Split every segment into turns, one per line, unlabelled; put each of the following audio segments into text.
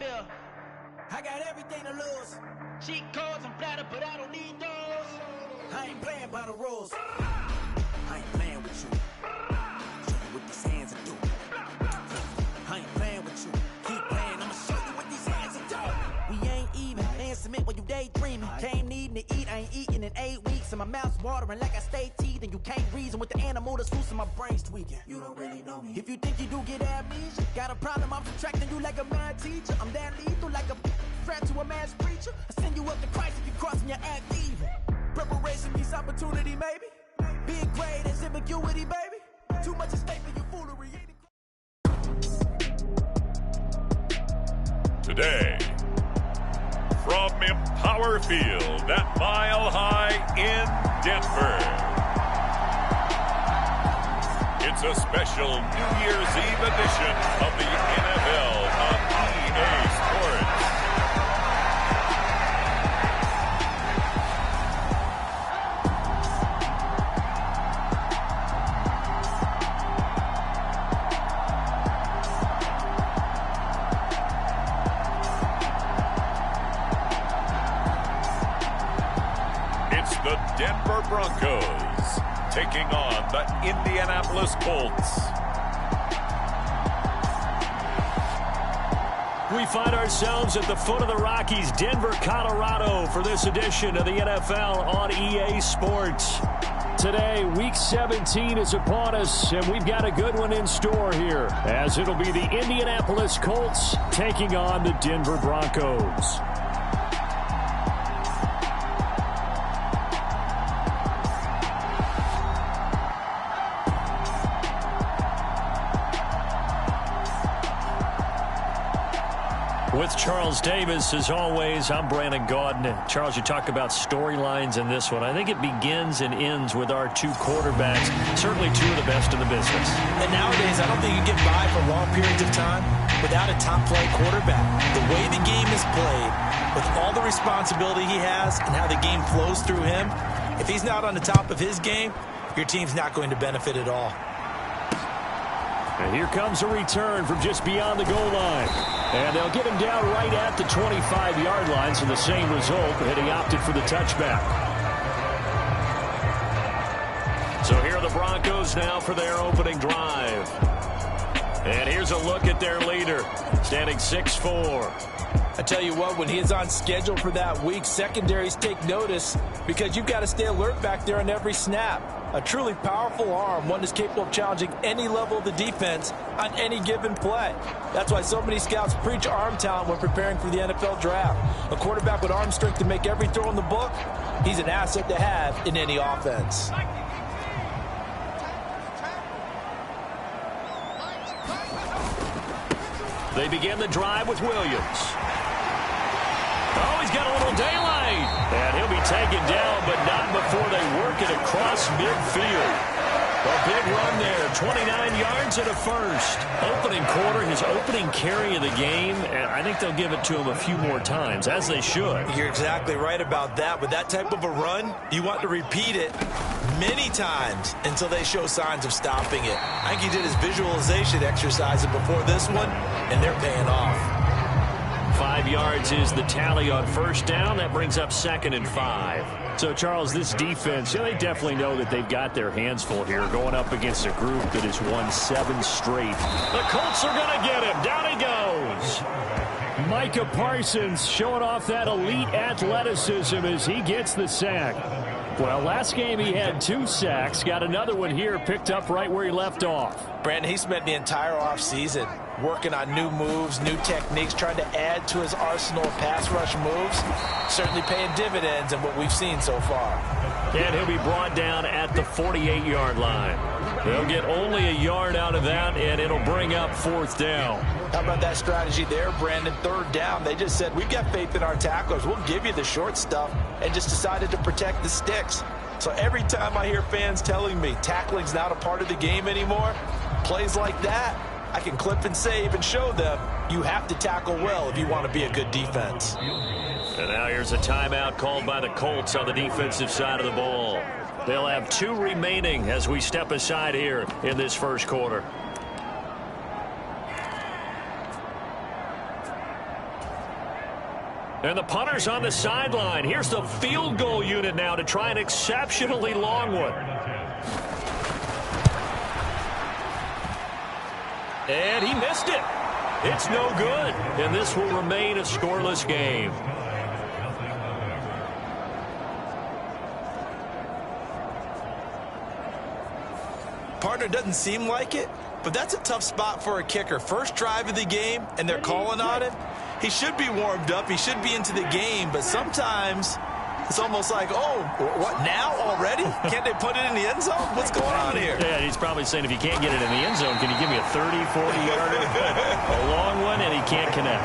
bill. I got everything to lose. Cheat codes, I'm flattered, but I don't need those. I ain't playing by the rules. I ain't playing with you. Show you what these hands are doing. I ain't playing with you. Keep playing, I'ma show you what these hands are doing. We ain't even. Man, submit when you daydreaming. Came needing to eat, I ain't eating in 8 weeks. And my mouth's watering like I stay teeth. And you can't reason with the animal that's loose and my brain's tweaking. You don't really know me. If you think you do get amnesia, got a problem, I'm subtracting you like a mad teacher. I'm that lethal like a threat to a mass preacher. I send you up to Christ if you crossing your act even. Preparation meets opportunity, maybe. Big grade is ambiguity, baby. Too much at stake for your foolery.
Today, from Empower Field at Mile High in Denver, it's a special New Year's Eve edition of the NFL on EA Sports. The Denver Broncos taking on the Indianapolis Colts.
We find ourselves at the foot of the Rockies, Denver, Colorado, for this edition of the NFL on EA Sports. Today, Week 17 is upon us, and we've got a good one in store here, as it'll be the Indianapolis Colts taking on the Denver Broncos. With Charles Davis, as always, I'm Brandon Gaudin. Charles, you talk about storylines in this one. I think it begins and ends with our two quarterbacks, certainly two of the best in the business.
And nowadays, I don't think you can get by for long periods of time without a top-flight quarterback. The way the game is played, with all the responsibility he has and how the game flows through him, if he's not on the top of his game, your team's not going to benefit at all.
And here comes a return from just beyond the goal line. And they'll get him down right at the 25-yard line, so the same result, but he opted for the touchback. So here are the Broncos now for their opening drive. And here's a look at their leader, standing 6'4".
I tell you what, when he is on schedule for that week, secondaries take notice because you've got to stay alert back there on every snap. A truly powerful arm, one that's capable of challenging any level of the defense on any given play. That's why so many scouts preach arm talent when preparing for the NFL draft. A quarterback with arm strength to make every throw in the book, he's an asset to have in any offense.
They begin the drive with Williams. Oh, he's got a little daylight. And he'll be taken down, but not before they work it across midfield. A big run there, 29 yards and a first. Opening quarter, his opening carry of the game, and I think they'll give it to him a few more times, as they should.
You're exactly right about that. With that type of a run, you want to repeat it many times until they show signs of stopping it. I think he did his visualization exercises before this one, and they're paying off.
5 yards is the tally on first down. That brings up 2nd and 5. So, Charles, this defense, they definitely know that they've got their hands full here going up against a group that has won 7 straight. The Colts are going to get him. Down he goes. Micah Parsons showing off that elite athleticism as he gets the sack. Well, last game he had 2 sacks. Got another one here picked up right where he left off.
Brandon, he spent the entire offseason working on new moves, new techniques, trying to add to his arsenal of pass rush moves. Certainly paying dividends in what we've seen so far.
And he'll be brought down at the 48-yard line. They'll get only a yard out of that, and it'll bring up 4th down.
How about that strategy there, Brandon? 3rd down. They just said, we've got faith in our tacklers. We'll give you the short stuff, and just decided to protect the sticks. So every time I hear fans telling me tackling's not a part of the game anymore, plays like that, I can clip and save and show them you have to tackle well if you want to be a good defense.
And now here's a timeout called by the Colts on the defensive side of the ball. They'll have 2 remaining as we step aside here in this first quarter. And the punter's on the sideline. Here's the field goal unit now to try an exceptionally long one. And he missed it. It's no good. And this will remain a scoreless game.
Partner, doesn't seem like it, but that's a tough spot for a kicker. First drive of the game, and they're calling on him. He should be warmed up. He should be into the game, but sometimes it's almost like, oh, what, now already? Can't they put it in the end zone? What's going on here?
Yeah, he's probably saying, if you can't get it in the end zone, can you give me a 30, 40-yarder? A long one, and he can't connect.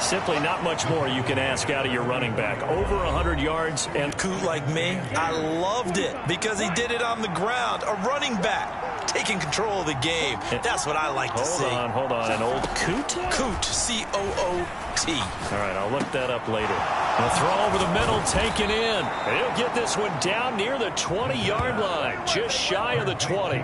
Simply not much more you can ask out of your running back. Over 100 yards. And
Coot like me, I loved it because he did it on the ground. A running back taking control of the game. That's what I like to see.
Hold on. An old Coot?
Coot, C-O-O-T.
All right, I'll look that up later. A throw over the middle, taken in. And he'll get this one down near the 20-yard line, just shy of the 20.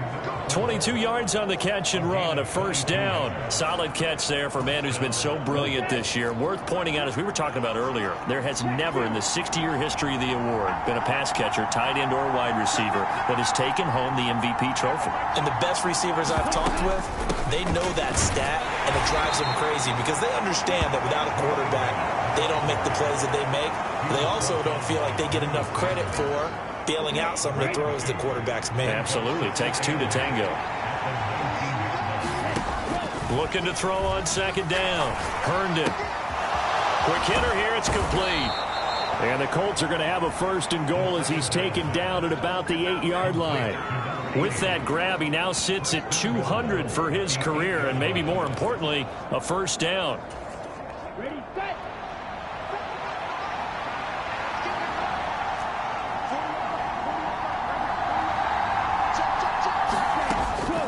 22 yards on the catch and run, a first down. Solid catch there for a man who's been so brilliant this year. Worth pointing out, as we were talking about earlier, there has never in the 60-year history of the award been a pass catcher, tight end, or wide receiver that has taken home the MVP trophy.
And the best receivers I've talked with, they know that stat, and it drives them crazy because they understand that without a quarterback, they don't make the plays that they make. They also don't feel like they get enough credit for bailing out some of the throws the quarterbacks make.
Absolutely. Takes two to tango. Looking to throw on second down. Herndon. Quick hitter here. It's complete. And the Colts are going to have a first and goal as he's taken down at about the 8-yard line. With that grab, he now sits at 200 for his career, and maybe more importantly, a first down.
Ready, set.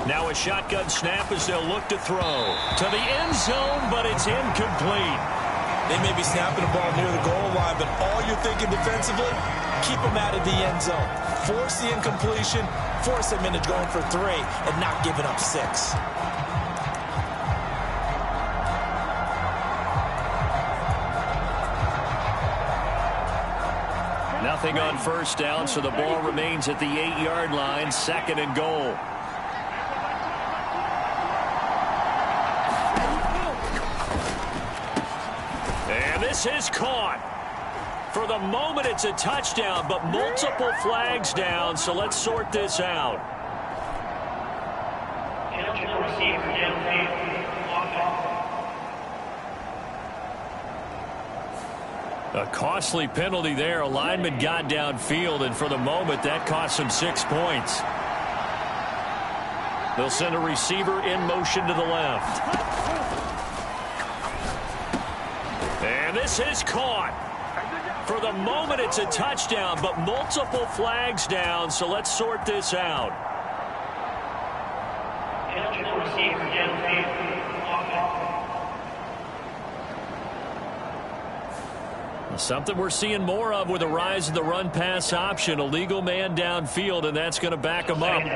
Now a shotgun snap as they'll look to throw. To the end zone, but it's incomplete.
They may be snapping the ball near the goal line, but all you're thinking defensively, keep them out of the end zone. Force the incompletion, force them into going for 3, and not giving up 6.
Nothing on first down, so the ball remains at the 8-yard line, second and goal. And this is caught. For the moment, it's a touchdown, but multiple flags down, so let's sort this out. A costly penalty there. A lineman got downfield, and for the moment, that cost him 6 points. They'll send a receiver in motion to the left. And this is caught. For the moment, it's a touchdown, but multiple flags down, so let's sort this out. Something we're seeing more of with the rise of the run-pass option. A legal man downfield, and that's going to back him up.
Here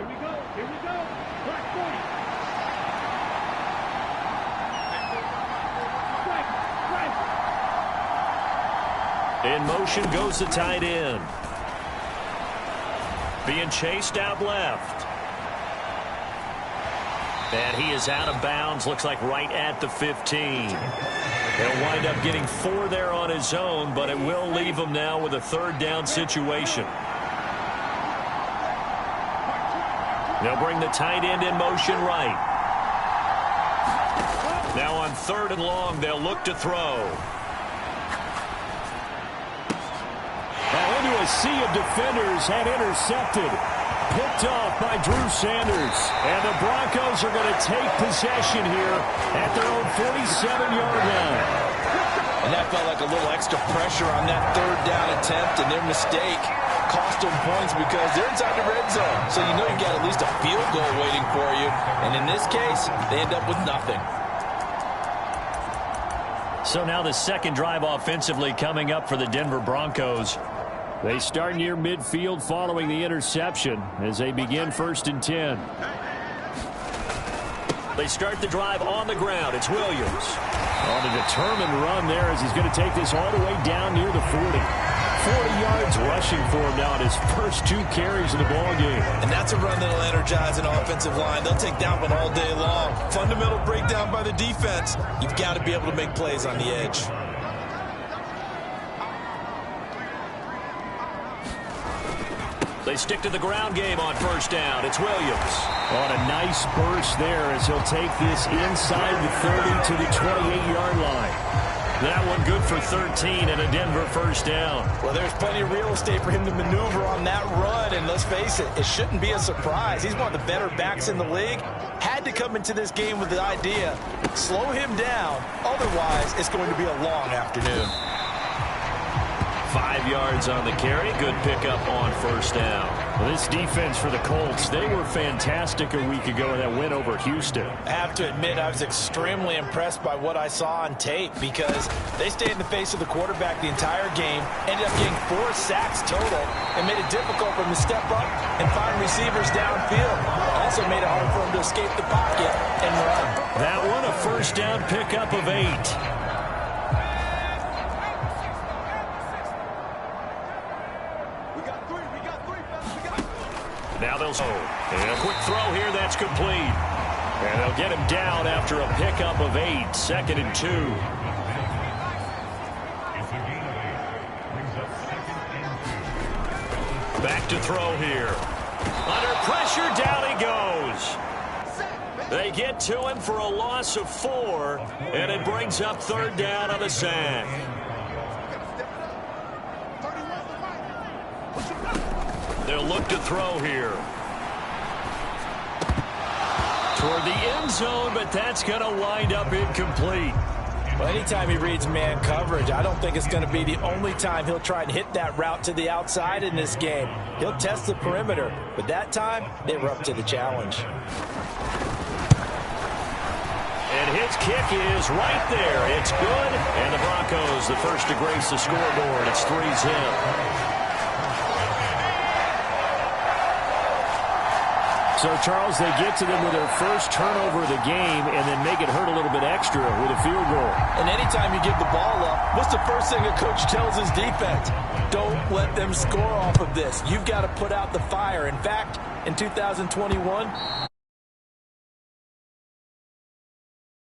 we go. Black 40.
In motion goes the tight end. Being chased out left. And he is out of bounds. Looks like right at the 15. He'll wind up getting 4 there on his own, but it will leave him now with a third down situation. They'll bring the tight end in motion right. Now on third and long, they'll look to throw.
Into a sea of defenders and intercepted. Picked off by Drew Sanders. And the Broncos are going to take possession here at their own 47-yard line.
And that felt like a little extra pressure on that third down attempt, and their mistake cost them points because they're inside the red zone. So you know you got at least a field goal waiting for you. And in this case, they end up with nothing.
So now the second drive offensively coming up for the Denver Broncos.
They start near midfield following the interception as they begin 1st and 10.
They start the drive on the ground. It's Williams.
On a determined run there as he's going to take this all the way down near the 40. 40 yards rushing for him now on his first 2 carries of the ball game.
And that's a run that'll energize an offensive line. They'll take that one all day long. Fundamental breakdown by the defense. You've got to be able to make plays on the edge.
They stick to the ground game on 1st down. It's Williams.
On a nice burst there as he'll take this inside the 30 to the 28-yard line.
That one good for 13 and a Denver 1st down.
Well, there's plenty of real estate for him to maneuver on that run, and let's face it, it shouldn't be a surprise. He's one of the better backs in the league. Had to come into this game with the idea, slow him down, otherwise it's going to be a long afternoon.
5 yards on the carry. Good pickup on 1st down.
Well, this defense for the Colts, they were fantastic a week ago in that win over Houston.
I have to admit, I was extremely impressed by what I saw on tape because they stayed in the face of the quarterback the entire game, ended up getting 4 sacks total, and made it difficult for him to step up and find receivers downfield. Also made it hard for him to escape the pocket and run.
That one, a 1st down pickup of 8. Now they'll and a quick throw here that's complete. And they'll get him down after a pickup of 8. 2nd and 2. Back to throw here. Under pressure, down he goes. They get to him for a loss of 4, and it brings up 3rd down on the sack. They'll look to throw here. Toward the end zone, but that's going to wind up incomplete.
Well, anytime he reads man coverage, I don't think it's going to be the only time he'll try and hit that route to the outside in this game. He'll test the perimeter, but that time, they were up to the challenge.
And his kick is right there. It's good. And the Broncos, the first to grace the scoreboard. It's 3-0.
So, Charles, they get to them with their first turnover of the game and then make it hurt a little bit extra with a field goal.
And anytime you give the ball up, what's the first thing a coach tells his defense? Don't let them score off of this. You've got to put out the fire. In fact, in 2021,